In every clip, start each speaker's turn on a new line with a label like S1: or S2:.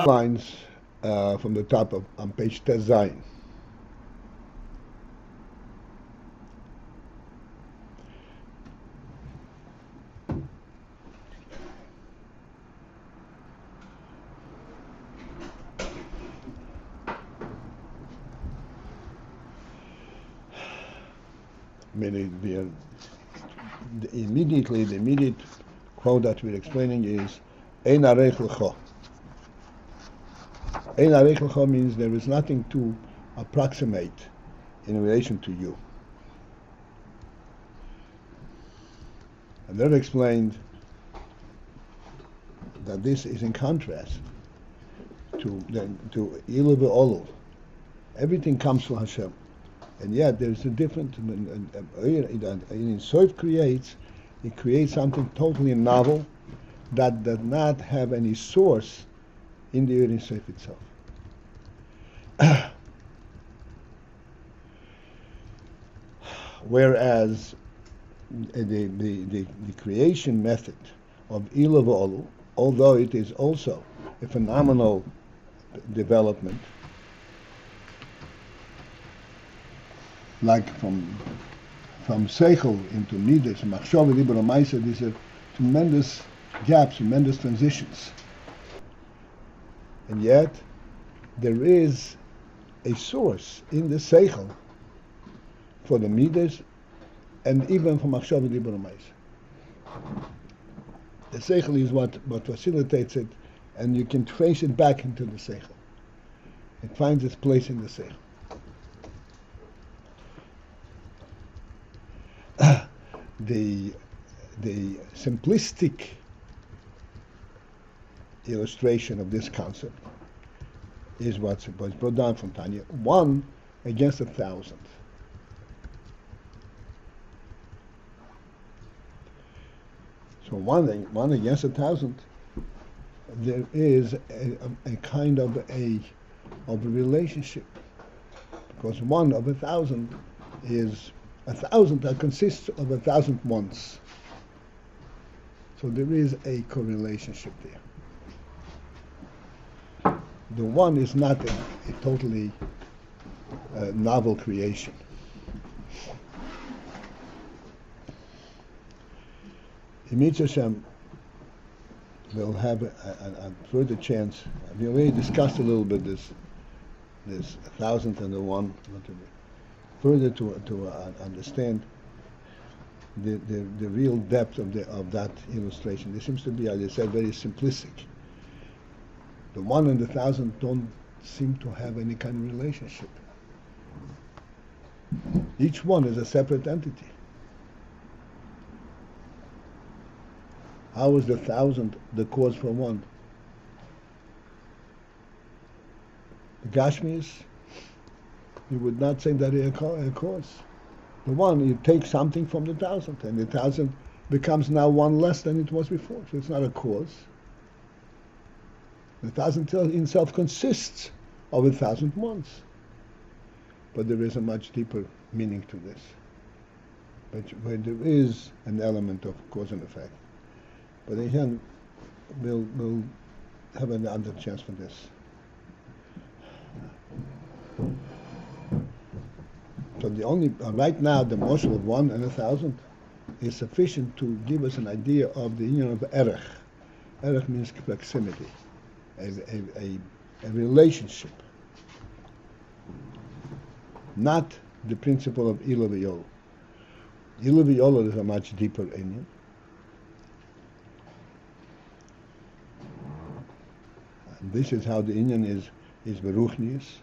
S1: lines from the top of on page Tes Zayin. The immediate quote that we're explaining is Ein Arech L'cho. Ein Arech L'cho means there is nothing to approximate in relation to you. And they've explained that this is in contrast to Ilu Ve'olu. Everything comes from Hashem. And yet there's a difference. Ayin Sof creates something totally novel that does not have any source in the Ayin Sof itself. Whereas the creation method of Ilu Ve'olu, although it is also a phenomenal development, like from sechel into midas, machshava, libera, maisa, these are tremendous gaps, tremendous transitions. And yet, there is a source in the sechel for the midas, and even for machshava, libera, maisa. The sechel is what facilitates it, and you can trace it back into the sechel. It finds its place in the sechel. The simplistic illustration of this concept is what's brought down from Tanya: 1 against 1,000. So one against 1,000, there is a kind of a relationship, because 1 of 1,000 is 1,000 that consists of 1,000 ones. So there is a correlationship there. The 1 is not a totally novel creation. In Mitzvah Hashem, we'll have a further chance. We already discussed a little bit this 1,001. Further to understand the real depth of that illustration. This seems to be, as I said, very simplistic. The 1 and the 1,000 don't seem to have any kind of relationship. Each one is a separate entity. How is the 1,000 the cause for 1? The Gashmis, you would not say that it's a cause. The 1, you take something from the 1,000, and the 1,000 becomes now 1 less than it was before. So it's not a cause. The 1,000 in itself consists of 1,000 ones. But there is a much deeper meaning to this. But where there is an element of cause and effect. But again, we'll have another chance for this. So right now, the motion of 1 and 1,000 is sufficient to give us an idea of the union of erech. Erech means proximity, a relationship, not the principle of Ilu Ve'olu. Ilu Ve'olu is a much deeper union. And this is how the union is beruchnius.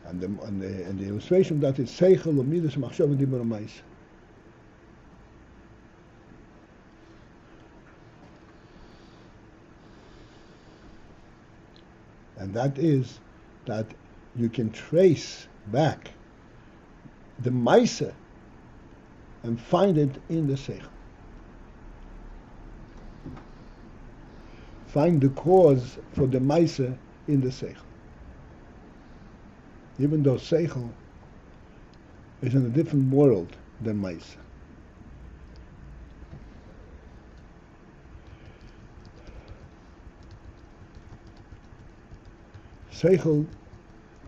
S1: And the illustration of that is sechel u'midas machshava dibur u'maisa. And that is that you can trace back the maisa and find it in the sechel. Find the cause for the maisa in the sechel. Even though sechel is in a different world than maisa. Sechel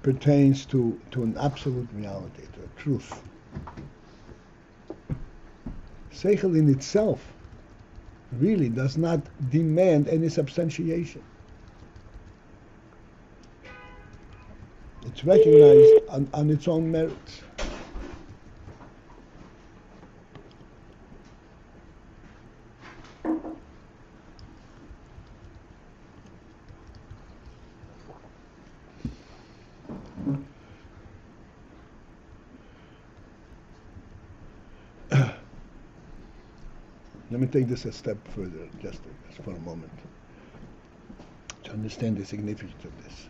S1: pertains to an absolute reality, to a truth. Sechel in itself really does not demand any substantiation. It's recognized on its own merits. Let me take this a step further, just for a moment, to understand the significance of this.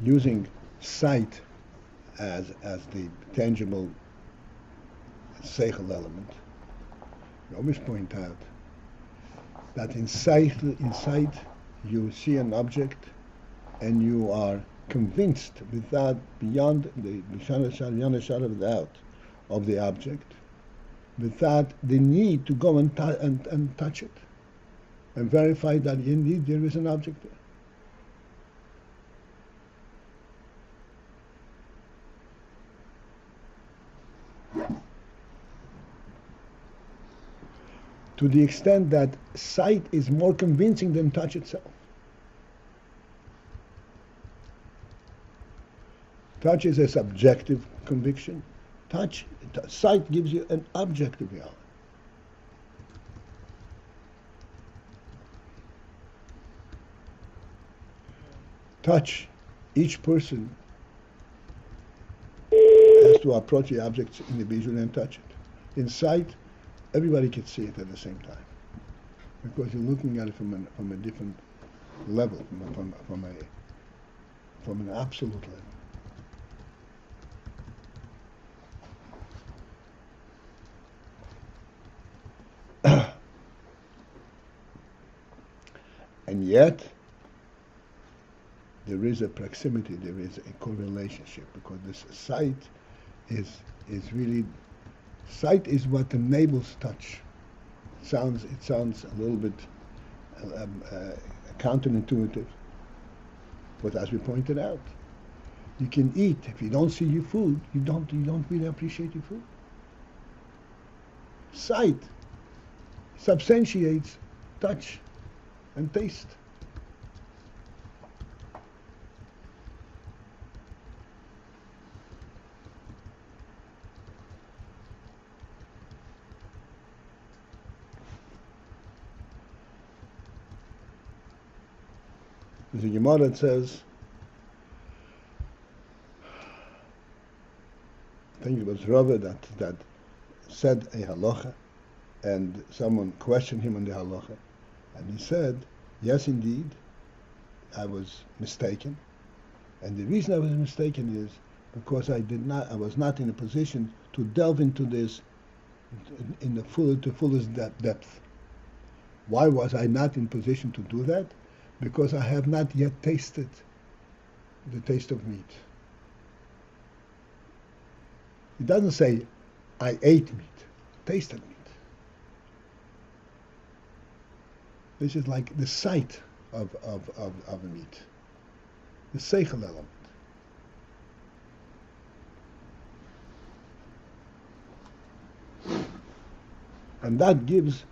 S1: Using sight as the tangible sechel element, I always point out that in sight you see an object and you are convinced without beyond a shadow of doubt of the object, without the need to go and touch it and verify that indeed there is an object there. To the extent that sight is more convincing than touch itself. Touch is a subjective conviction. Sight gives you an objective reality. Touch, each person has to approach the object individually and touch it. In sight, everybody can see it at the same time, because you're looking at it from a different level, from an absolute level. And yet, there is a proximity, there is a correlationship, because this sight is what enables touch. It sounds a little bit counterintuitive, but as we pointed out, you can eat. If you don't see your food, you don't really appreciate your food. Sight substantiates touch and taste. There's a Gemara that says, I think it was Rava that said a halacha, and someone questioned him on the halacha, and he said, yes, indeed, I was mistaken, and the reason I was mistaken is because I was not in a position to delve into this in the fullest depth. Why was I not in position to do that? Because I have not yet tasted the taste of meat. It doesn't say, I ate meat, tasted meat. This is like the sight of meat, the sechel element. And that gives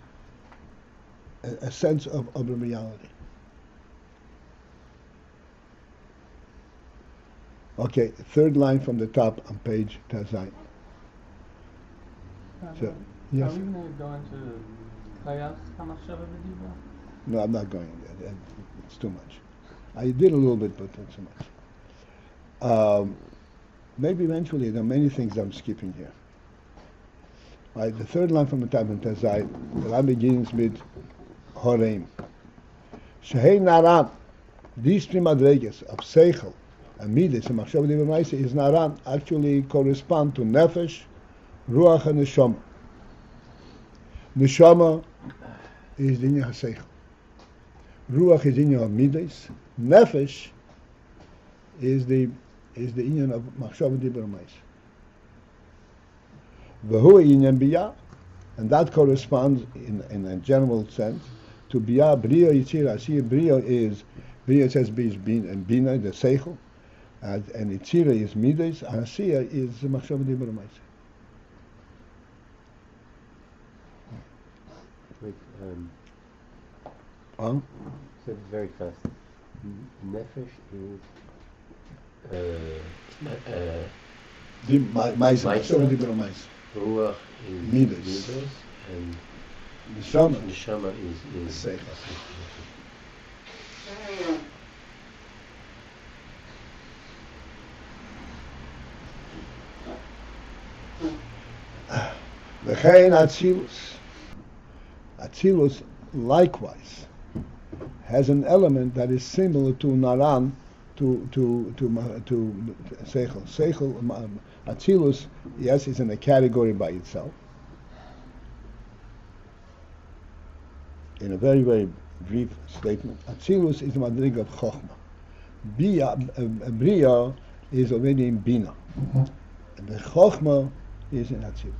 S1: a sense of a reality. Okay, third line from the top on page Tazayin. So, yes.
S2: Are we going to go into Chayas Hamachshava B'diva?
S1: No, I'm not going there. It's too much. I did a little bit, but not so much. Maybe eventually, there are many things I'm skipping here. Right, the third line from the top in Tazayin, the line begins with huraym. Shehei naran, these three madreges of sechel, and midas, and machshava d'Beis is naran, actually correspond to nefesh, ruach, and neshama. Neshama is the inyan ha-sechel. Ruach is the inyan of midas. Nefesh is the inyan of machshava d'Beis. V'hu inyan biyah, and that corresponds in a general sense to biyah. Brio yitzira. See, brio is Bria it says Beis and Bina, the sechel, and Itzira is Midas, and Asiya is Machshava Dibur Maisa.
S3: Wait,
S1: Oh?
S3: so it's very fast. Nefesh is
S1: Maisa, Machshava Dibur Maisa.
S3: Ruach is
S1: Midas.
S3: and
S1: Neshama
S3: Neshama is
S1: Sechel. V'chein Atzilus. Atzilus likewise has an element that is similar to Naran, to Sechel. Sechel, Atzilus, yes, is in a category by itself. In a very, very brief statement, Atzilus is the madrig of Chochmah. Bria is already in Bina. And the Chochmah is in Atzilus.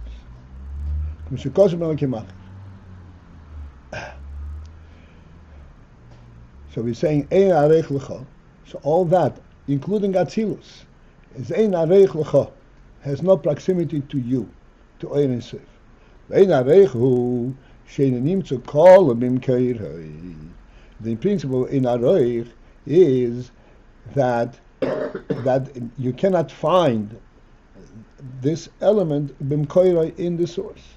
S1: So we're saying Ein Arech Lecha. So all that, including Atzilus, is Ein Arech Lecha, has no proximity to you, to Ein Sof. Ein Arech Hu Sheinanim to call Bim Keirei. The principle in Arech is that you cannot find this element Bim Keirei in the source.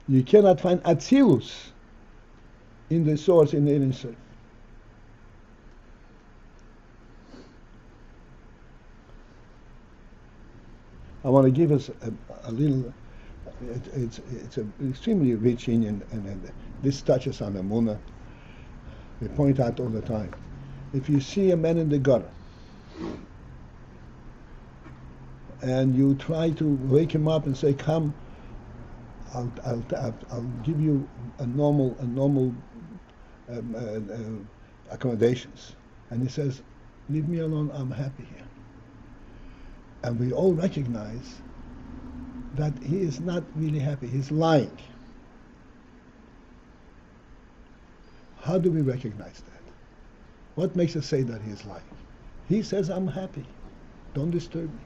S1: You cannot find Atzilus in the source in the Ein Sof. I want to give us a little. It's an extremely rich Indian, and this touches on Amunah. We point out all the time. If you see a man in the gutter, and you try to wake him up and say, "Come, I'll give you a normal accommodations," and he says, "Leave me alone. I'm happy here." And we all recognize that he is not really happy. He's lying. How do we recognize that? What makes us say that he is lying? He says, "I'm happy. Don't disturb me."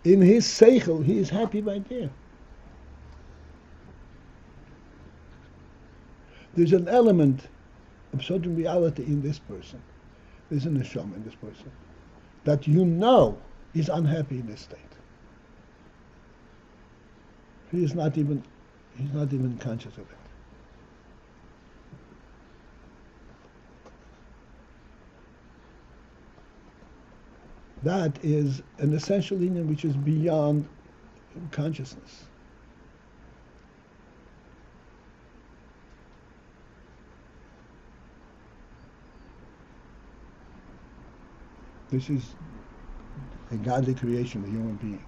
S1: In his sechel, he is happy right there. There's an element of certain reality in this person. There's a neshama in this person that you know is unhappy in this state. He's not even conscious of it. That is an essential union which is beyond consciousness. This is a godly creation, a human being.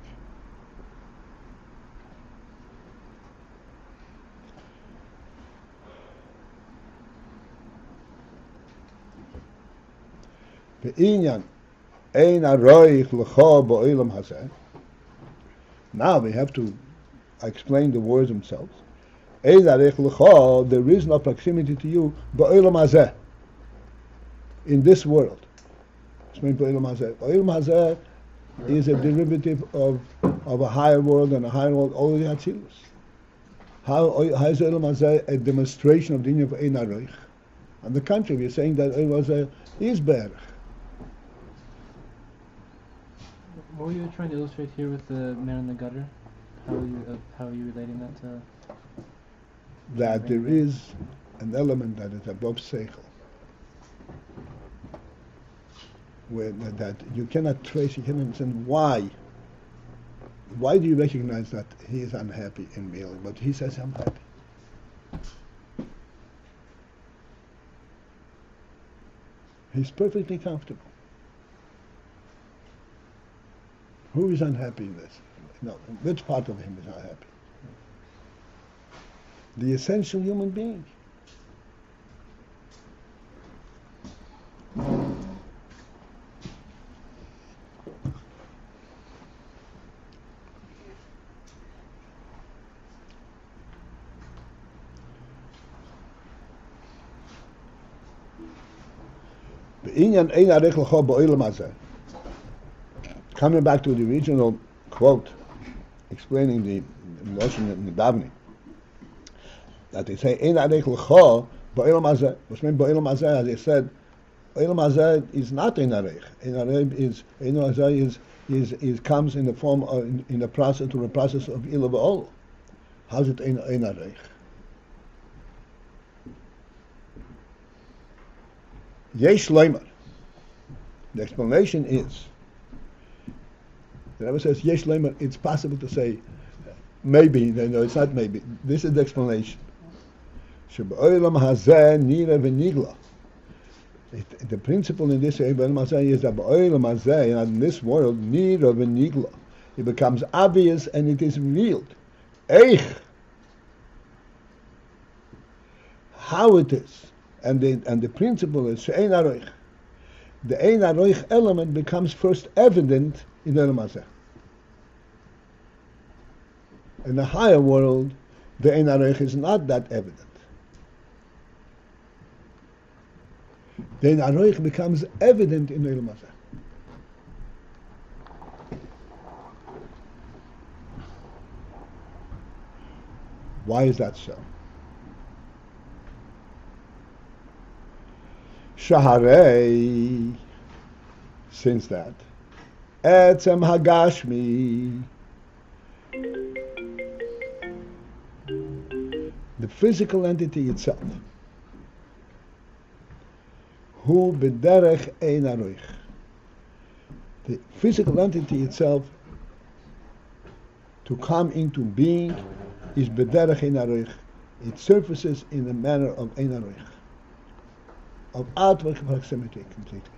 S1: Be'inyan ein aroich l'cha ba'olam hazeh. Now we have to explain the words themselves. Ein aroich l'cha, there is no proximity to you ba'olam hazeh, in this world. Explain ba'olam hazeh. Ba'olam hazeh is a derivative of a higher world, and a higher world already Atzilus. How is Olam Hazeh a demonstration of the union of Ein Aroich? On the contrary, we are saying that Olam Hazeh is Berach.
S2: What were you trying to illustrate here with the man in the gutter? How are you relating that to?
S1: That there is an element that is above sechel, where that you cannot trace, you cannot understand why. Why do you recognize that he is unhappy in real? But he says, "I'm happy." He's perfectly comfortable. Who is unhappy in this? No, which part of him is not happy? The essential human being. Coming back to the original quote, explaining the notion in the davening, that they say, Ein arech l'cho ba'olam hazeh. What's meant ba'olam hazeh, as they said, olam hazeh is not ein arech. Ein arech is comes in the form of, in the process, through the process of ilah v'ol. How's it ein arech? Yesh loimer. The explanation is, the Rebbe says, Yesh loimer, it's possible to say, maybe, no, it's not maybe. This is the explanation. She'ba'olam hazeh nira v'nigla. The principle in this ba'olam hazeh is that ba'olam hazeh, in this world, nira v'nigla. It becomes obvious and it is revealed. Eich. How it is. And the principle is she'ein aroich. The ein aroich element becomes first evident in the olam hazeh. In the higher world, the ein aroich is not that evident. The ein aroich becomes evident in the olam hazeh. Why is that so? Shaharei, since that, etzem hagashmi, the physical entity itself, hu b'derech ein aroich, the physical entity itself, to come into being, is b'derech ein aroich. It surfaces in the manner of ein aroich, of outward proximity completely.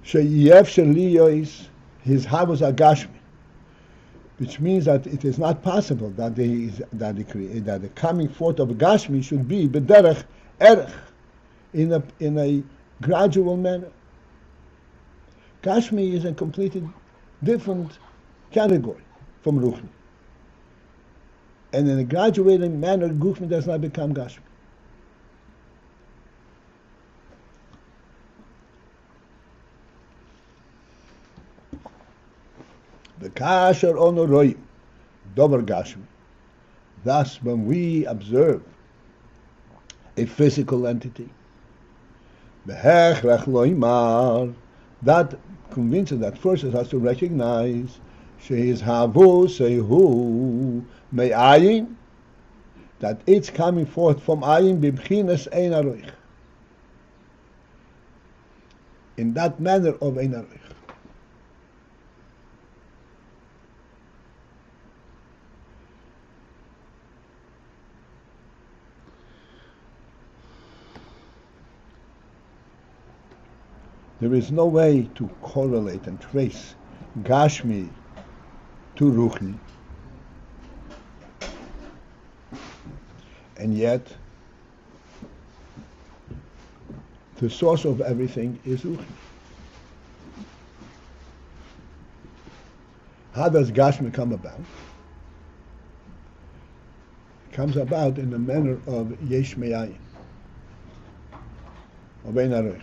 S1: Sheyefsher liyois his havos agashmi, which means that it is not possible that the coming forth of Gashmi should be b'derech erech, in a gradual manner. Gashmi is a completely different category from Ruchni. And in a graduating manner, Gufni does not become Gashmi. The kasher ono roim, dover Gashmi. Thus, when we observe a physical entity, behechrech loimar, that convinces that first it has to recognize she's havu sehu may Ayin, that it's coming forth from Ayin b'bchinas ein aroich, in that manner of ein aroich. There is no way to correlate and trace Gashmi to Ruchni. And yet, the source of everything is Ruchni. How does Gashmi come about? It comes about in the manner of Yesh Me'ayin, of Ein Aroich.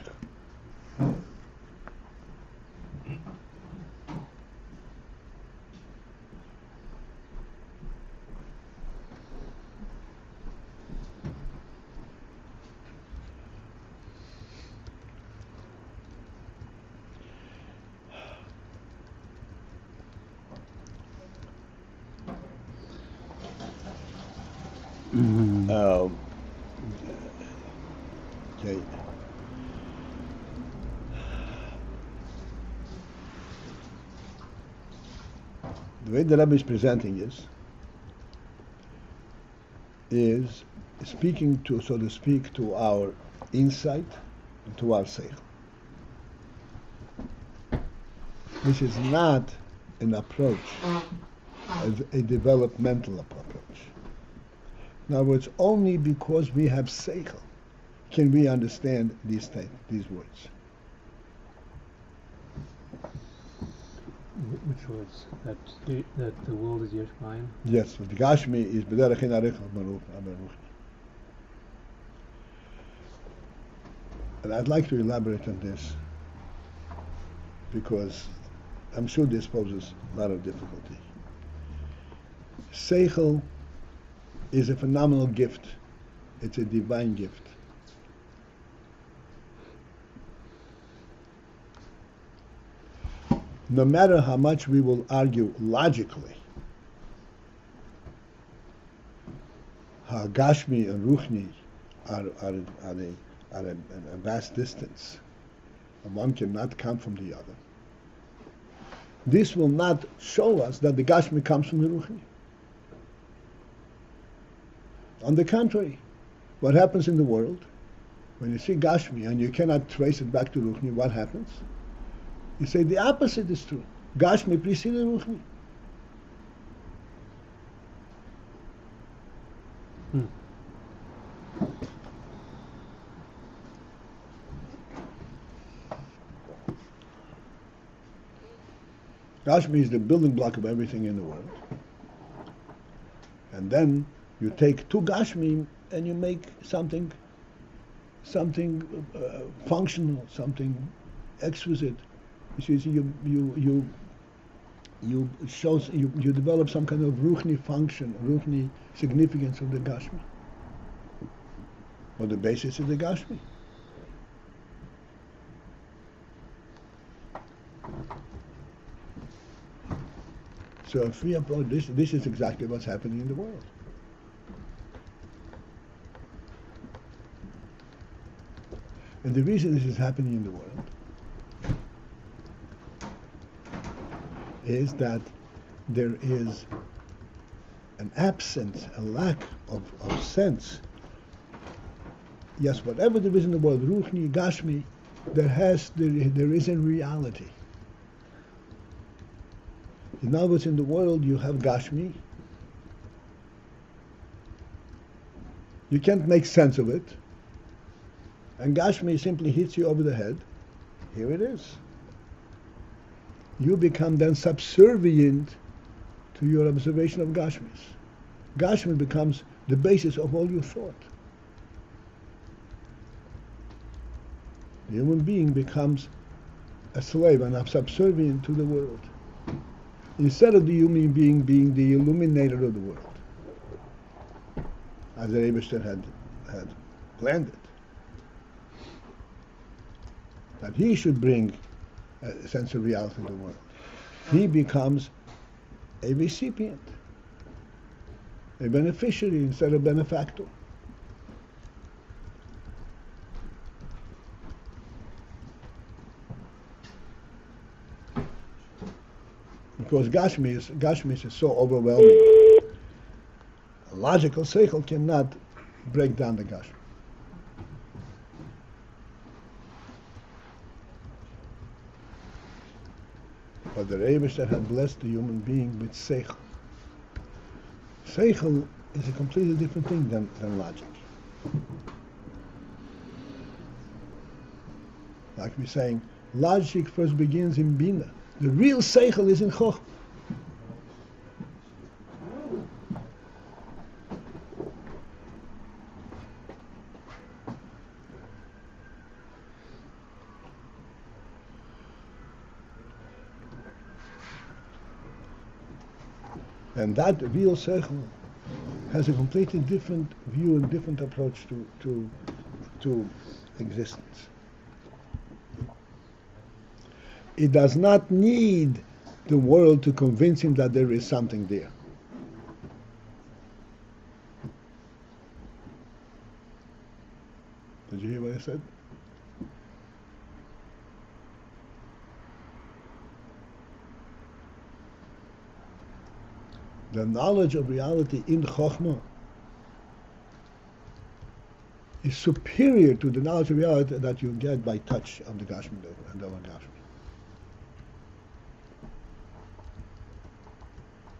S1: Okay. The way the Rebbe is presenting is speaking to, so to speak, to our insight and to our sechel. This is not an approach as a developmental approach. In other words, only because we have sechel can we understand these words.
S4: Which was that the world is yesh ma'ayin?
S1: Yes, the Gashmi is b'derech in arich al-maruch. And I'd like to elaborate on this because I'm sure this poses a lot of difficulty. Sechel is a phenomenal gift. It's a divine gift. No matter how much we will argue logically, how Gashmi and Ruchni are a vast distance, and one cannot come from the other, this will not show us that the Gashmi comes from the Ruchni. On the contrary, what happens in the world, when you see Gashmi and you cannot trace it back to Ruchni, what happens? You say the opposite is true. Gashmi preceded Ruchni. Gashmi is the building block of everything in the world. And then you take two Gashmi and you make something functional, something exquisite. You develop some kind of Ruchni function, Ruchni significance of the Gashmi, or the basis of the Gashmi. So if we approach this is exactly what's happening in the world. And the reason this is happening in the world is that there is an absence, a lack of sense. Yes, whatever there is in the world, Ruchni, Gashmi, there is a reality. In other words, in the world you have Gashmi. You can't make sense of it. And Gashmi simply hits you over the head. Here it is. You become then subservient to your observation of Gashmis. Gashmi becomes the basis of all your thought. The human being becomes a slave and a subservient to the world, instead of the human being being the illuminator of the world, as the Eibishter had planned it. That he should bring a sense of reality to the world. He becomes a recipient, a beneficiary instead of benefactor. Because Gashmis is so overwhelming. A logical sechel cannot break down the Gashmi. But the Eibishter had blessed the human being with sechel. Sechel is a completely different thing than logic. Like we're saying, logic first begins in Bina. The real sechel is in Chochmah. And that real sechel has a completely different view and different approach to existence. It does not need the world to convince him that there is something there. Did you hear what I said? The knowledge of reality in Chochmah is superior to the knowledge of reality that you get by touch of the Gashmi and the Gashmi.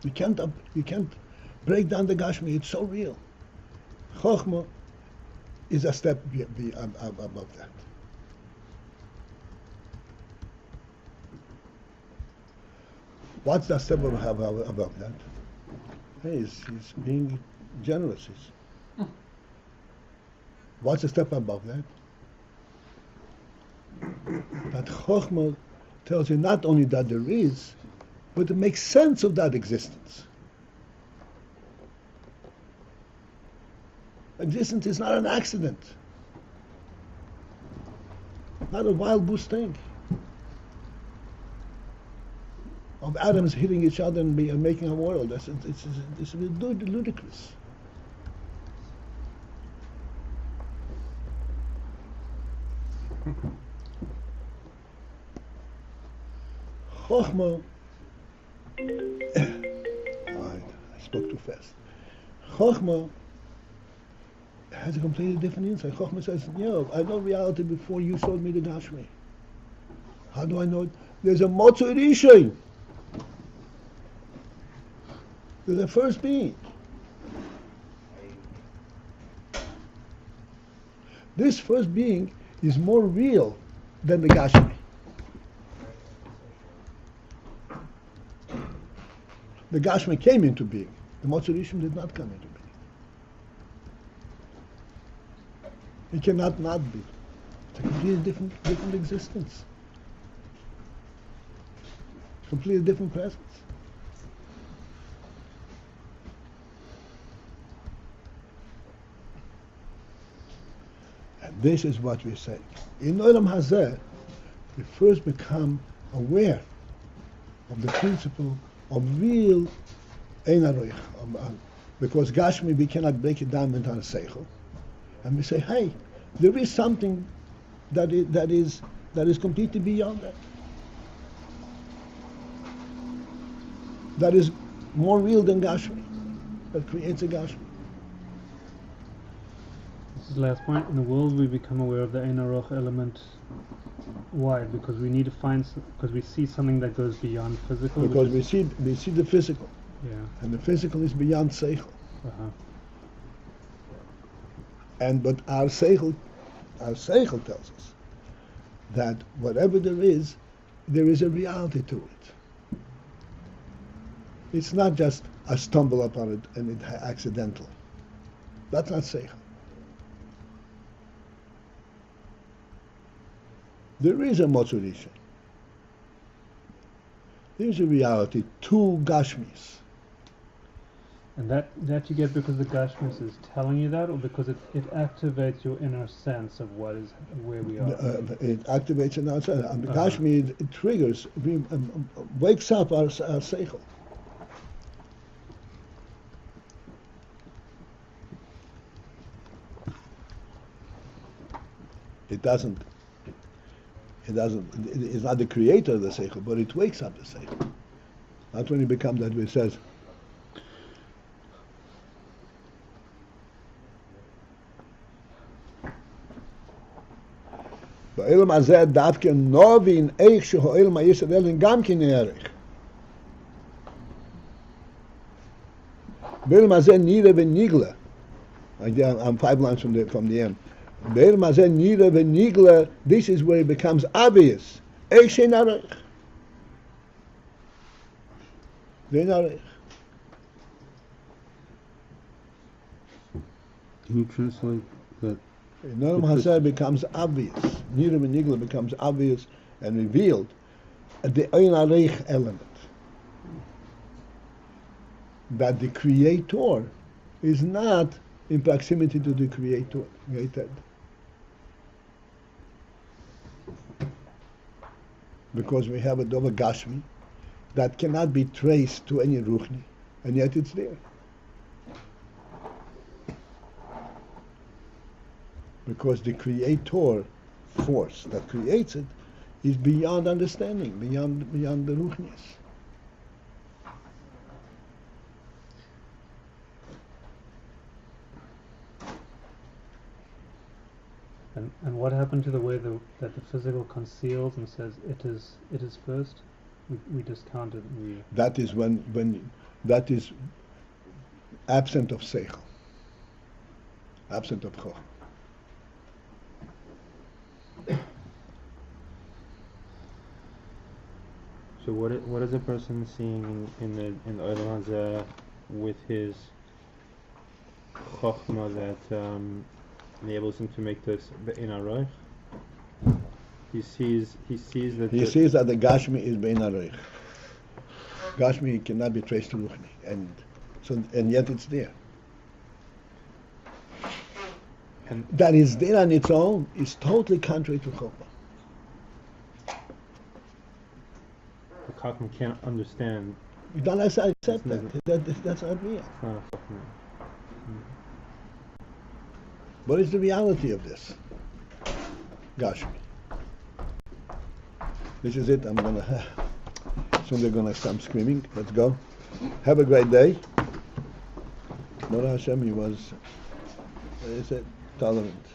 S1: You can't break down the Gashmi. It's so real. Chochmah is a step above that. What's the step above that? Hey, he's being generous. What's the step above that? That Chokhmah tells you not only that there is, but to make sense of that existence. Existence is not an accident, not a wild goose thing of atoms hitting each other and making a world. It's ludicrous. Chokhmah, I spoke too fast. Chokhmah has a completely different insight. Chokhmah says, I know reality before you showed me the Gashmi. How do I know it? There's a Motzei Rishon. There's a first being. This first being is more real than the Gashmi. The Gashmi came into being. The Motzei Rishon did not come into being. It cannot not be. It's a completely different existence. Completely different presence. And this is what we say. In Olam Hazeh, we first become aware of the principle of real Ein Aroich. Because Gashmi, we cannot break it down into a sechel. And we say, hey, there is something that is completely beyond that. That is more real than Gashmi. That creates a Gashmi.
S4: This is the last point. In the world, we become aware of the Ein Aroch element. Why? Because we need to because we see something that goes beyond physical.
S1: Because we see the physical.
S4: Yeah.
S1: And the physical is beyond seichel.
S4: Uh-huh.
S1: But our seichel tells us that whatever there is a reality to it. It's not just I stumble upon it and it's accidental. That's not seichel. There is a Motzei Rishon. There's a reality to Gashmis.
S4: And that you get because the Gashmis is telling you that, or because it activates your inner sense of where we are?
S1: It activates an outside. Gashmi, it triggers, wakes up our seichel. It's not the creator of the seichel, but it wakes up the seichel. Not when it becomes that way. It says, באילם הזה דווקא נובין איך שהאילם הישראל גם כן ערך. באילם הזה נראה ונגלה. I'm 5 lines from the end. באילם הזה נראה ונגלה, this is where it becomes obvious. איך שאין ערך. ואין ערך.
S3: Can you translate that?
S1: Olam Hazeh becomes obvious. Nira V'Nigla becomes obvious and revealed. The Ayin Areich element. That the creator is not in proximity to the created. Because we have a Dova Gashmi that cannot be traced to any Ruchni, and yet it's there. Because the creator force that creates it is beyond understanding, beyond the ruchnius.
S4: And what happened to the way that the physical conceals and says it is first? We discount it.
S1: That is when that is absent of sechel, absent of chokhmah.
S5: So what is a person seeing in the Olam Hazeh with his chokhmah that enables him to make this in aroich? He sees that
S1: He sees that the Gashmi is Bein Aroich. Gashmi cannot be traced to Ruchni, and yet it's there.
S5: And
S1: That is there on its own is totally contrary to Chokhmah.
S5: the chokhmah can't understand.
S1: You don't accept
S5: That's
S1: that. That's not real.
S5: It's not a chokhmah.
S1: What is the reality of this? Gashmi. This is it. Soon they're gonna stop screaming. Let's go. Have a great day. Mora Hashem, he was, is it, tolerant.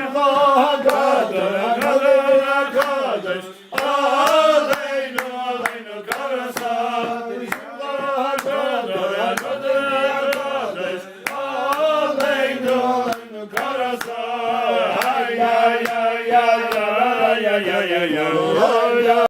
S6: Oh